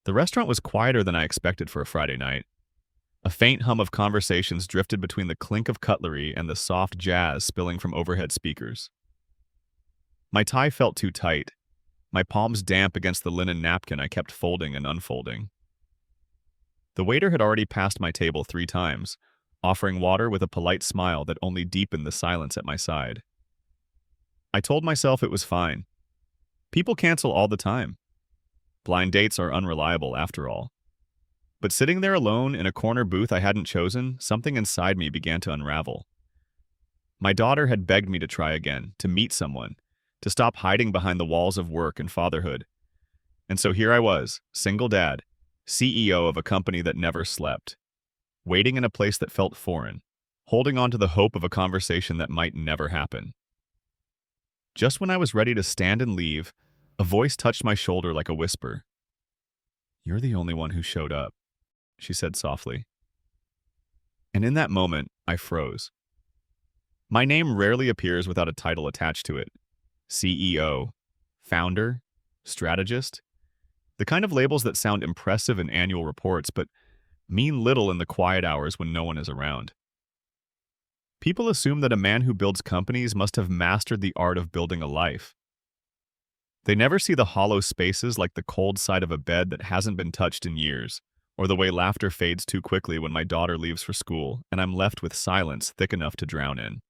The restaurant was quieter than I expected for a Friday night. A faint hum of conversations drifted between the clink of cutlery and the soft jazz spilling from overhead speakers. My tie felt too tight, my palms damp against the linen napkin I kept folding and unfolding. The waiter had already passed my table 3 times, offering water with a polite smile that only deepened the silence at my side. I told myself it was fine. People cancel all the time. Blind dates are unreliable after all. But sitting there alone in a corner booth I hadn't chosen, something inside me began to unravel. My daughter had begged me to try again, to meet someone, to stop hiding behind the walls of work and fatherhood. And so here I was, single dad, CEO of a company that never slept, waiting in a place that felt foreign, holding on to the hope of a conversation that might never happen. Just when I was ready to stand and leave, a voice touched my shoulder like a whisper. "You're the only one who showed up," she said softly. And in that moment, I froze. My name rarely appears without a title attached to it. CEO, founder, strategist. The kind of labels that sound impressive in annual reports, but mean little in the quiet hours when no one is around. People assume that a man who builds companies must have mastered the art of building a life. They never see the hollow spaces like the cold side of a bed that hasn't been touched in years, or the way laughter fades too quickly when my daughter leaves for school and I'm left with silence thick enough to drown in.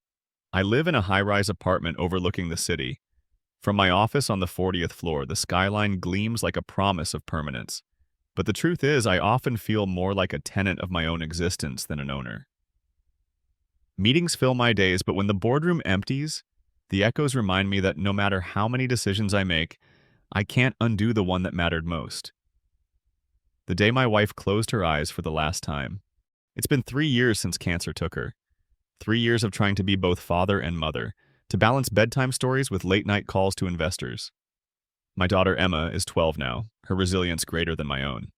I live in a high-rise apartment overlooking the city. From my office on the 40th floor, the skyline gleams like a promise of permanence. But the truth is, I often feel more like a tenant of my own existence than an owner. Meetings fill my days, but when the boardroom empties, the echoes remind me that no matter how many decisions I make, I can't undo the one that mattered most. The day my wife closed her eyes for the last time. It's been 3 years since cancer took her. 3 years of trying to be both father and mother, to balance bedtime stories with late-night calls to investors. My daughter Emma is 12 now, her resilience greater than my own.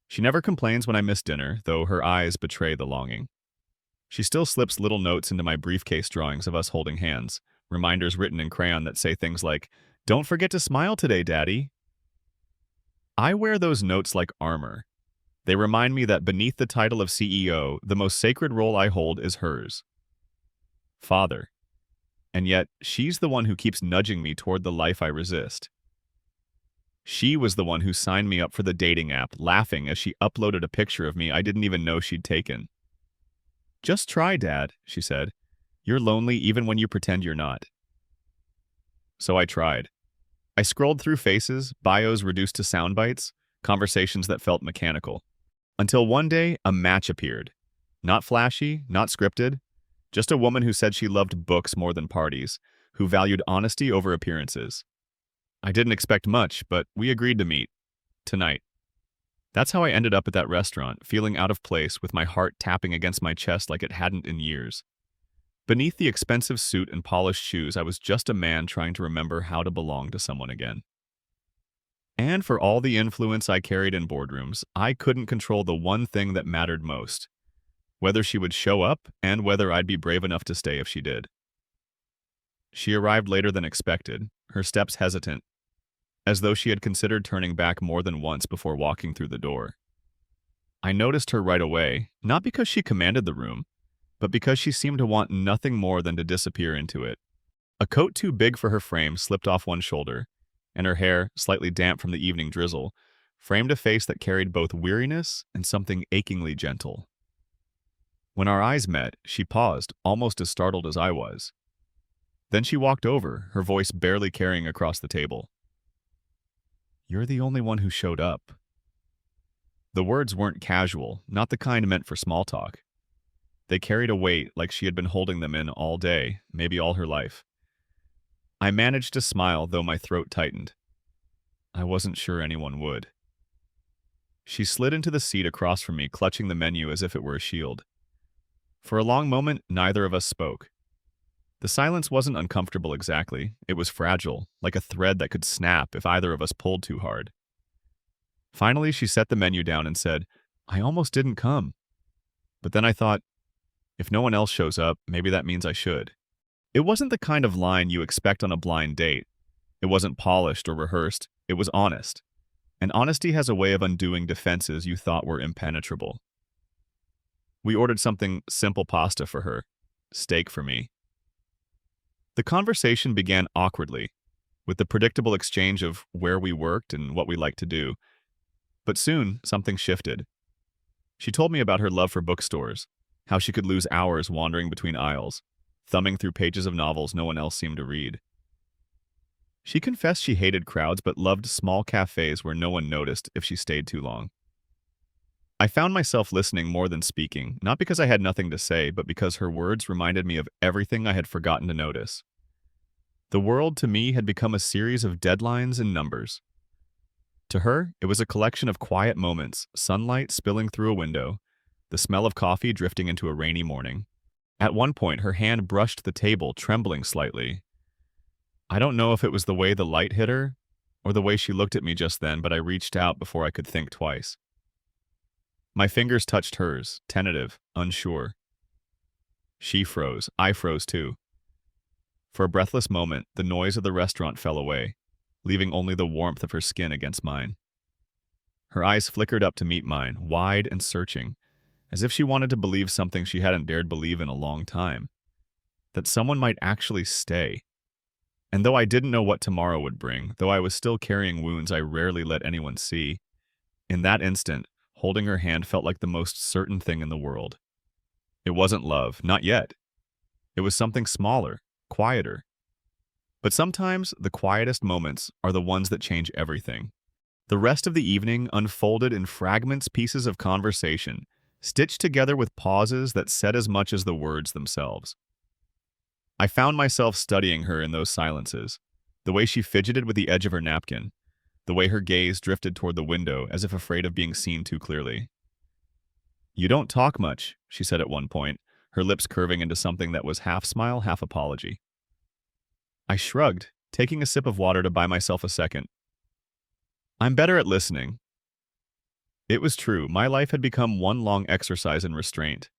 She never complains when I miss dinner, though her eyes betray the longing. She still slips little notes into my briefcase drawings of us holding hands, reminders written in crayon that say things like, "Don't forget to smile today, Daddy." I wear those notes like armor. They remind me that beneath the title of CEO, the most sacred role I hold is hers. Father. And yet, she's the one who keeps nudging me toward the life I resist. She was the one who signed me up for the dating app, laughing as she uploaded a picture of me I didn't even know she'd taken. "Just try, Dad," she said. "You're lonely even when you pretend you're not." So I tried. I scrolled through faces, bios reduced to sound bites, conversations that felt mechanical. Until one day, a match appeared. Not flashy, not scripted, just a woman who said she loved books more than parties, who valued honesty over appearances. I didn't expect much, but we agreed to meet. Tonight. That's how I ended up at that restaurant, feeling out of place with my heart tapping against my chest like it hadn't in years. Beneath the expensive suit and polished shoes, I was just a man trying to remember how to belong to someone again. And for all the influence I carried in boardrooms, I couldn't control the one thing that mattered most. Whether she would show up and whether I'd be brave enough to stay if she did. She arrived later than expected, her steps hesitant, as though she had considered turning back more than once before walking through the door. I noticed her right away, not because she commanded the room, but because she seemed to want nothing more than to disappear into it. A coat too big for her frame slipped off one shoulder, and her hair, slightly damp from the evening drizzle, framed a face that carried both weariness and something achingly gentle. When our eyes met, she paused, almost as startled as I was. Then she walked over, her voice barely carrying across the table. "You're the only one who showed up." The words weren't casual, not the kind meant for small talk. They carried a weight like she had been holding them in all day, maybe all her life. I managed to smile, though my throat tightened. I wasn't sure anyone would. She slid into the seat across from me, clutching the menu as if it were a shield. For a long moment, neither of us spoke. The silence wasn't uncomfortable exactly. It was fragile, like a thread that could snap if either of us pulled too hard. Finally, she set the menu down and said, "I almost didn't come." But then I thought, if no one else shows up, maybe that means I should. It wasn't the kind of line you expect on a blind date. It wasn't polished or rehearsed. It was honest. And honesty has a way of undoing defenses you thought were impenetrable. We ordered something simple pasta for her, steak for me. The conversation began awkwardly, with the predictable exchange of where we worked and what we liked to do. But soon, something shifted. She told me about her love for bookstores, how she could lose hours wandering between aisles, thumbing through pages of novels no one else seemed to read. She confessed she hated crowds but loved small cafes where no one noticed if she stayed too long. I found myself listening more than speaking, not because I had nothing to say, but because her words reminded me of everything I had forgotten to notice. The world to me had become a series of deadlines and numbers. To her, it was a collection of quiet moments, sunlight spilling through a window, the smell of coffee drifting into a rainy morning. At one point, her hand brushed the table, trembling slightly. I don't know if it was the way the light hit her, or the way she looked at me just then, but I reached out before I could think twice. My fingers touched hers, tentative, unsure. She froze. I froze too. For a breathless moment, the noise of the restaurant fell away, leaving only the warmth of her skin against mine. Her eyes flickered up to meet mine, wide and searching, as if she wanted to believe something she hadn't dared believe in a long time. That someone might actually stay. And though I didn't know what tomorrow would bring, though I was still carrying wounds I rarely let anyone see, in that instant, holding her hand felt like the most certain thing in the world. It wasn't love, not yet. It was something smaller, quieter. But sometimes the quietest moments are the ones that change everything. The rest of the evening unfolded in fragments, pieces of conversation, stitched together with pauses that said as much as the words themselves. I found myself studying her in those silences, the way she fidgeted with the edge of her napkin, the way her gaze drifted toward the window as if afraid of being seen too clearly. "You don't talk much," she said at one point, her lips curving into something that was half smile, half apology. I shrugged, taking a sip of water to buy myself a second. "I'm better at listening." It was true, my life had become one long exercise in restraint.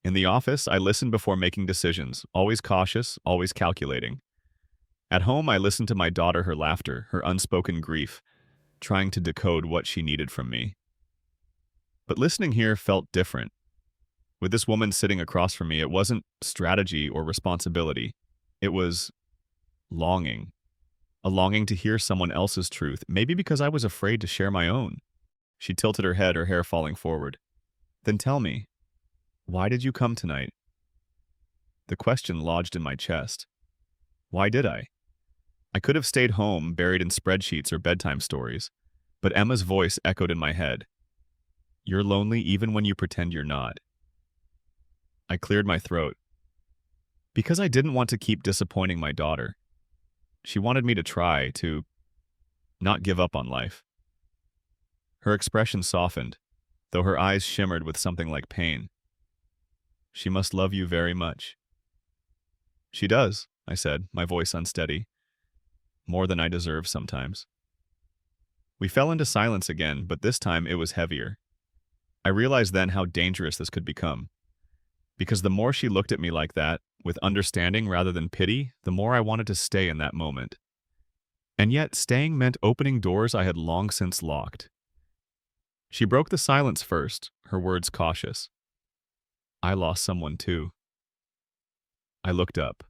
In the office, I listened before making decisions, always cautious, always calculating. At home, I listened to my daughter, her laughter, her unspoken grief, trying to decode what she needed from me. But listening here felt different. With this woman sitting across from me, it wasn't strategy or responsibility. It was longing. A longing to hear someone else's truth, maybe because I was afraid to share my own. She tilted her head, her hair falling forward. "Then tell me, why did you come tonight?" The question lodged in my chest. Why did I? I could have stayed home, buried in spreadsheets or bedtime stories, but Emma's voice echoed in my head. "You're lonely even when you pretend you're not." I cleared my throat. Because I didn't want to keep disappointing my daughter. She wanted me to try to not give up on life. Her expression softened, though her eyes shimmered with something like pain. "She must love you very much." "She does," I said, my voice unsteady. "More than I deserve sometimes." We fell into silence again, but this time it was heavier. I realized then how dangerous this could become. Because the more she looked at me like that, with understanding rather than pity, the more I wanted to stay in that moment. And yet, staying meant opening doors I had long since locked. She broke the silence first, her words cautious. "I lost someone too." I looked up.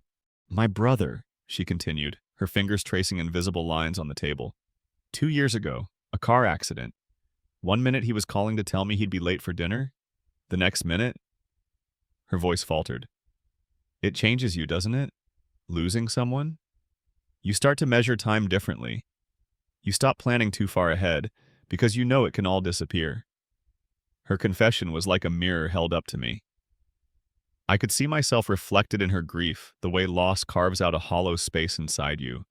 "My brother," she continued, her fingers tracing invisible lines on the table. 2 years ago, a car accident. One minute he was calling to tell me he'd be late for dinner. The next minute, her voice faltered. "It changes you, doesn't it? Losing someone? You start to measure time differently. You stop planning too far ahead, because you know it can all disappear." Her confession was like a mirror held up to me. I could see myself reflected in her grief, the way loss carves out a hollow space inside you,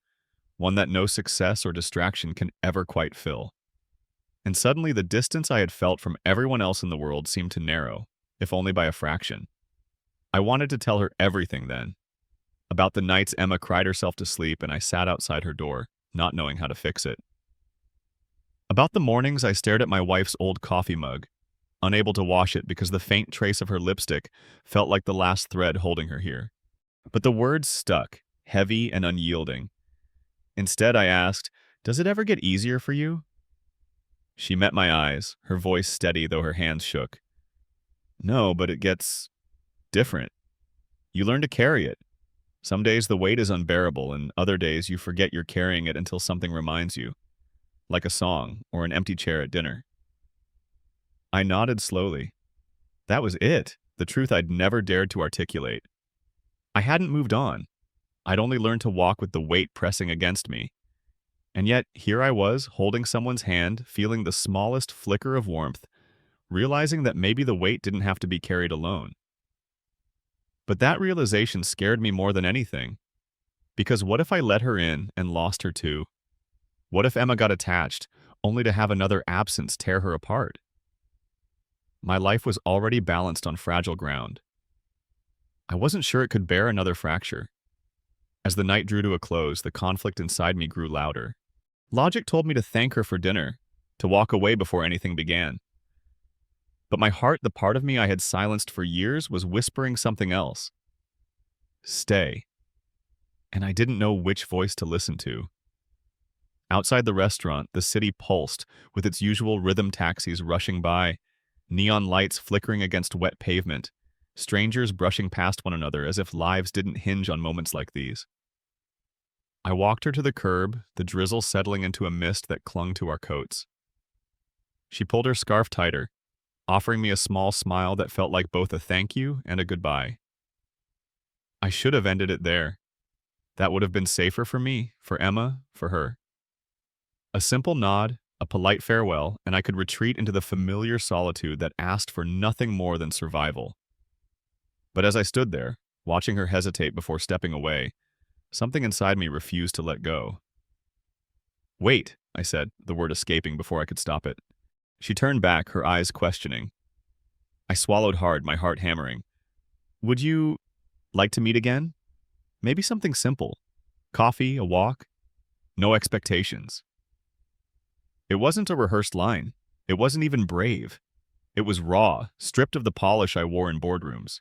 one that no success or distraction can ever quite fill. And suddenly the distance I had felt from everyone else in the world seemed to narrow, if only by a fraction. I wanted to tell her everything then. About the nights Emma cried herself to sleep and I sat outside her door, not knowing how to fix it. About the mornings I stared at my wife's old coffee mug, unable to wash it because the faint trace of her lipstick felt like the last thread holding her here. But the words stuck, heavy and unyielding. Instead, I asked, "Does it ever get easier for you?" She met my eyes, her voice steady though her hands shook. No, but it gets different. You learn to carry it. Some days the weight is unbearable, and other days you forget you're carrying it until something reminds you, like a song or an empty chair at dinner. I nodded slowly. That was it, the truth I'd never dared to articulate. I hadn't moved on. I'd only learned to walk with the weight pressing against me. And yet, here I was, holding someone's hand, feeling the smallest flicker of warmth, realizing that maybe the weight didn't have to be carried alone. But that realization scared me more than anything. Because what if I let her in and lost her too? What if Emma got attached, only to have another absence tear her apart? My life was already balanced on fragile ground. I wasn't sure it could bear another fracture. As the night drew to a close, the conflict inside me grew louder. Logic told me to thank her for dinner, to walk away before anything began. But my heart, the part of me I had silenced for years, was whispering something else. Stay. And I didn't know which voice to listen to. Outside the restaurant, the city pulsed, with its usual rhythm taxis rushing by, neon lights flickering against wet pavement, strangers brushing past one another as if lives didn't hinge on moments like these. I walked her to the curb, the drizzle settling into a mist that clung to our coats. She pulled her scarf tighter, offering me a small smile that felt like both a thank you and a goodbye. I should have ended it there. That would have been safer for me, for Emma, for her. A simple nod, a polite farewell, and I could retreat into the familiar solitude that asked for nothing more than survival. But as I stood there, watching her hesitate before stepping away, something inside me refused to let go. Wait, I said, the word escaping before I could stop it. She turned back, her eyes questioning. I swallowed hard, my heart hammering. Would you like to meet again? Maybe something simple. Coffee, a walk. No expectations. It wasn't a rehearsed line. It wasn't even brave. It was raw, stripped of the polish I wore in boardrooms.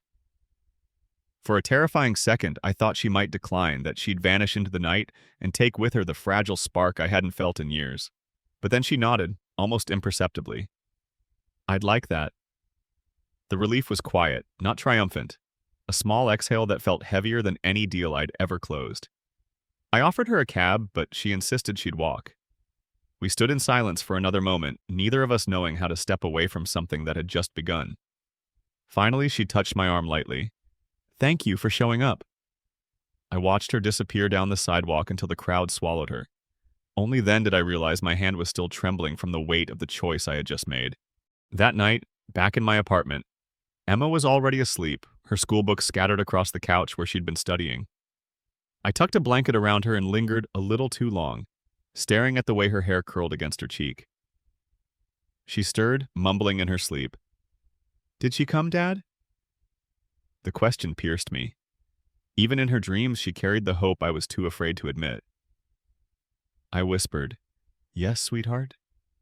For a terrifying second, I thought she might decline, that she'd vanish into the night and take with her the fragile spark I hadn't felt in years. But then she nodded, almost imperceptibly. I'd like that. The relief was quiet, not triumphant. A small exhale that felt heavier than any deal I'd ever closed. I offered her a cab, but she insisted she'd walk. We stood in silence for another moment, neither of us knowing how to step away from something that had just begun. Finally, she touched my arm lightly. Thank you for showing up. I watched her disappear down the sidewalk until the crowd swallowed her. Only then did I realize my hand was still trembling from the weight of the choice I had just made. That night, back in my apartment, Emma was already asleep, her schoolbooks scattered across the couch where she'd been studying. I tucked a blanket around her and lingered a little too long, staring at the way her hair curled against her cheek. She stirred, mumbling in her sleep. Did she come, Dad? The question pierced me. Even in her dreams, she carried the hope I was too afraid to admit. I whispered, Yes, sweetheart.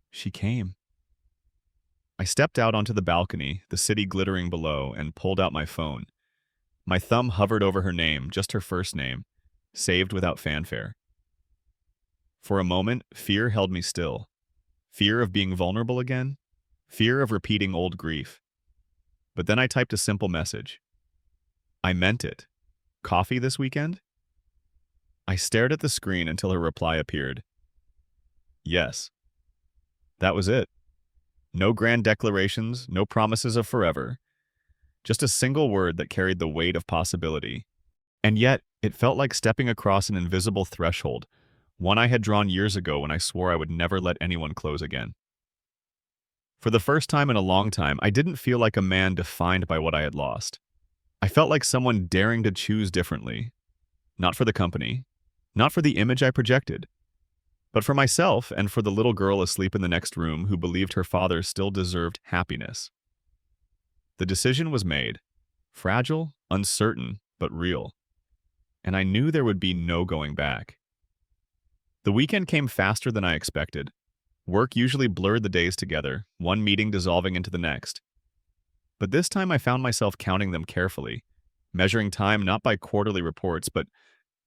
She came. I stepped out onto the balcony, the city glittering below, and pulled out my phone. My thumb hovered over her name, just her first name, saved without fanfare. For a moment, fear held me still. Fear of being vulnerable again. Fear of repeating old grief. But then I typed a simple message. I meant it. Coffee this weekend? I stared at the screen until her reply appeared. Yes. That was it. No grand declarations, no promises of forever. Just a single word that carried the weight of possibility. And yet, it felt like stepping across an invisible threshold, one I had drawn years ago when I swore I would never let anyone close again. For the first time in a long time, I didn't feel like a man defined by what I had lost. I felt like someone daring to choose differently. Not for the company, not for the image I projected, but for myself and for the little girl asleep in the next room who believed her father still deserved happiness. The decision was made. Fragile, uncertain, but real. And I knew there would be no going back. The weekend came faster than I expected. Work usually blurred the days together, one meeting dissolving into the next. But this time I found myself counting them carefully, measuring time not by quarterly reports, but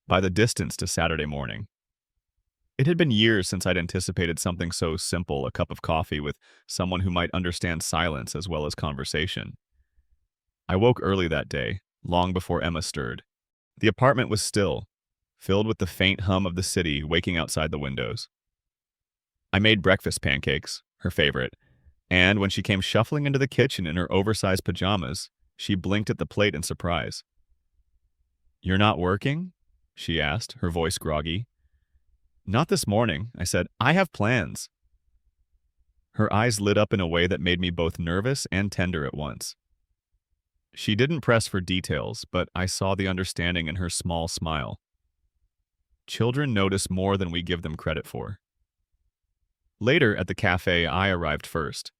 by the distance to Saturday morning. It had been years since I'd anticipated something so simple, a cup of coffee with someone who might understand silence as well as conversation. I woke early that day, long before Emma stirred. The apartment was still, filled with the faint hum of the city waking outside the windows. I made breakfast pancakes, her favorite, and when she came shuffling into the kitchen in her oversized pajamas, she blinked at the plate in surprise. "You're not working?" she asked, her voice groggy. "Not this morning," I said. "I have plans." Her eyes lit up in a way that made me both nervous and tender at once. She didn't press for details, but I saw the understanding in her small smile. Children notice more than we give them credit for. Later at the cafe, I arrived first.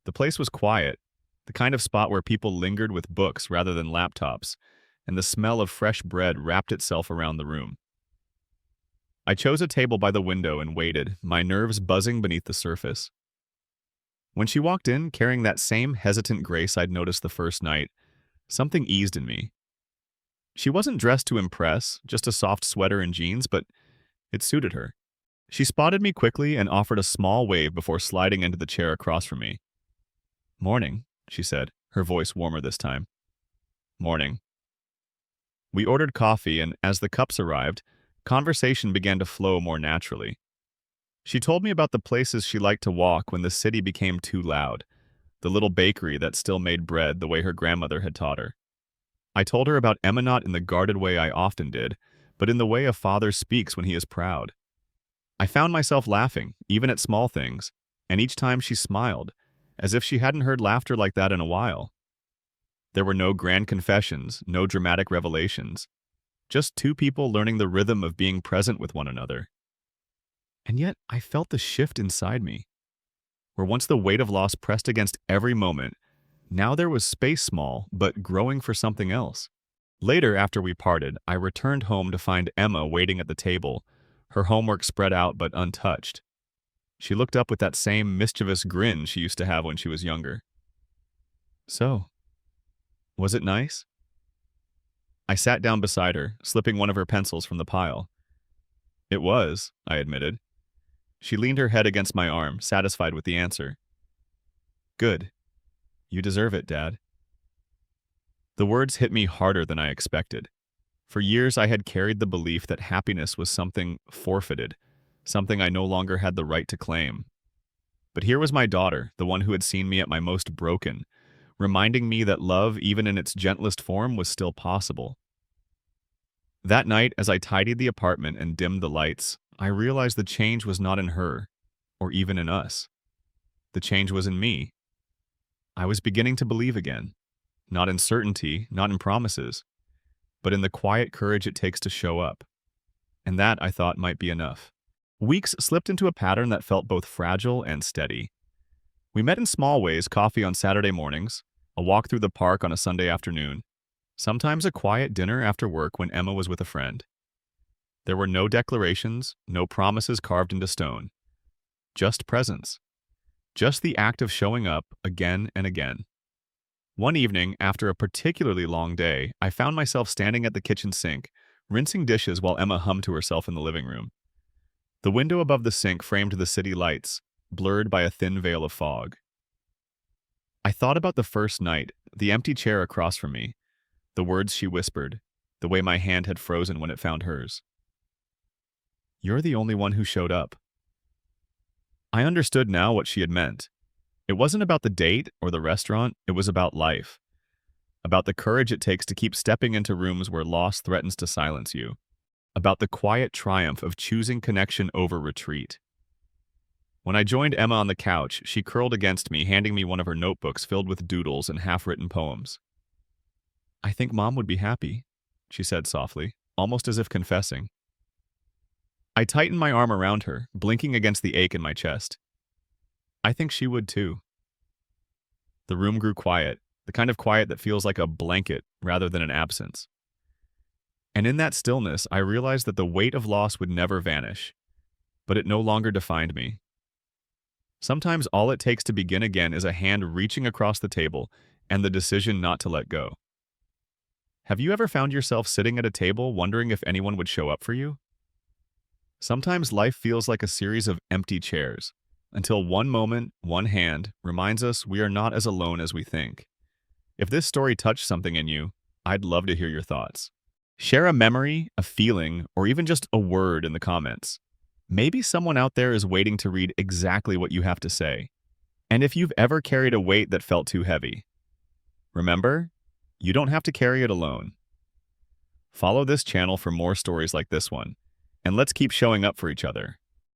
The place was quiet, the kind of spot where people lingered with books rather than laptops, and the smell of fresh bread wrapped itself around the room. I chose a table by the window and waited, my nerves buzzing beneath the surface. When she walked in, carrying that same hesitant grace I'd noticed the first night, something eased in me. She wasn't dressed to impress, just a soft sweater and jeans, but it suited her. She spotted me quickly and offered a small wave before sliding into the chair across from me. "Morning," she said, her voice warmer this time. "Morning." We ordered coffee, and as the cups arrived, conversation began to flow more naturally. She told me about the places she liked to walk when the city became too loud, the little bakery that still made bread the way her grandmother had taught her. I told her about Emma, not in the guarded way I often did, but in the way a father speaks when he is proud. I found myself laughing, even at small things, and each time she smiled, as if she hadn't heard laughter like that in a while. There were no grand confessions, no dramatic revelations, just two people learning the rhythm of being present with one another. And yet, I felt the shift inside me. Where once the weight of loss pressed against every moment, now there was space small, but growing for something else. Later, after we parted, I returned home to find Emma waiting at the table, her homework spread out but untouched. She looked up with that same mischievous grin she used to have when she was younger. "So, was it nice?" I sat down beside her, slipping one of her pencils from the pile. "It was," I admitted. She leaned her head against my arm, satisfied with the answer. "Good. You deserve it, Dad." The words hit me harder than I expected. For years, I had carried the belief that happiness was something forfeited, something I no longer had the right to claim. But here was my daughter, the one who had seen me at my most broken, reminding me that love, even in its gentlest form, was still possible. That night, as I tidied the apartment and dimmed the lights, I realized the change was not in her, or even in us. The change was in me. I was beginning to believe again, not in certainty, not in promises, but in the quiet courage it takes to show up. And that, I thought, might be enough. Weeks slipped into a pattern that felt both fragile and steady. We met in small ways: coffee on Saturday mornings, a walk through the park on a Sunday afternoon, sometimes a quiet dinner after work when Emma was with a friend. There were no declarations, no promises carved into stone. Just presence. Just the act of showing up again and again. One evening, after a particularly long day, I found myself standing at the kitchen sink, rinsing dishes while Emma hummed to herself in the living room. The window above the sink framed the city lights, blurred by a thin veil of fog. I thought about the first night, the empty chair across from me, the words she whispered, the way my hand had frozen when it found hers. "You're the only one who showed up." I understood now what she had meant. It wasn't about the date or the restaurant, it was about life. About the courage it takes to keep stepping into rooms where loss threatens to silence you. About the quiet triumph of choosing connection over retreat. When I joined Emma on the couch, she curled against me, handing me one of her notebooks filled with doodles and half-written poems. "I think Mom would be happy," she said softly, almost as if confessing. I tightened my arm around her, blinking against the ache in my chest. "I think she would too." The room grew quiet, the kind of quiet that feels like a blanket rather than an absence. And in that stillness, I realized that the weight of loss would never vanish, but it no longer defined me. Sometimes all it takes to begin again is a hand reaching across the table and the decision not to let go. Have you ever found yourself sitting at a table wondering if anyone would show up for you? Sometimes life feels like a series of empty chairs, until one moment, one hand, reminds us we are not as alone as we think. If this story touched something in you, I'd love to hear your thoughts. Share a memory, a feeling, or even just a word in the comments. Maybe someone out there is waiting to read exactly what you have to say. And if you've ever carried a weight that felt too heavy, remember, you don't have to carry it alone. Follow this channel for more stories like this one, and let's keep showing up for each other.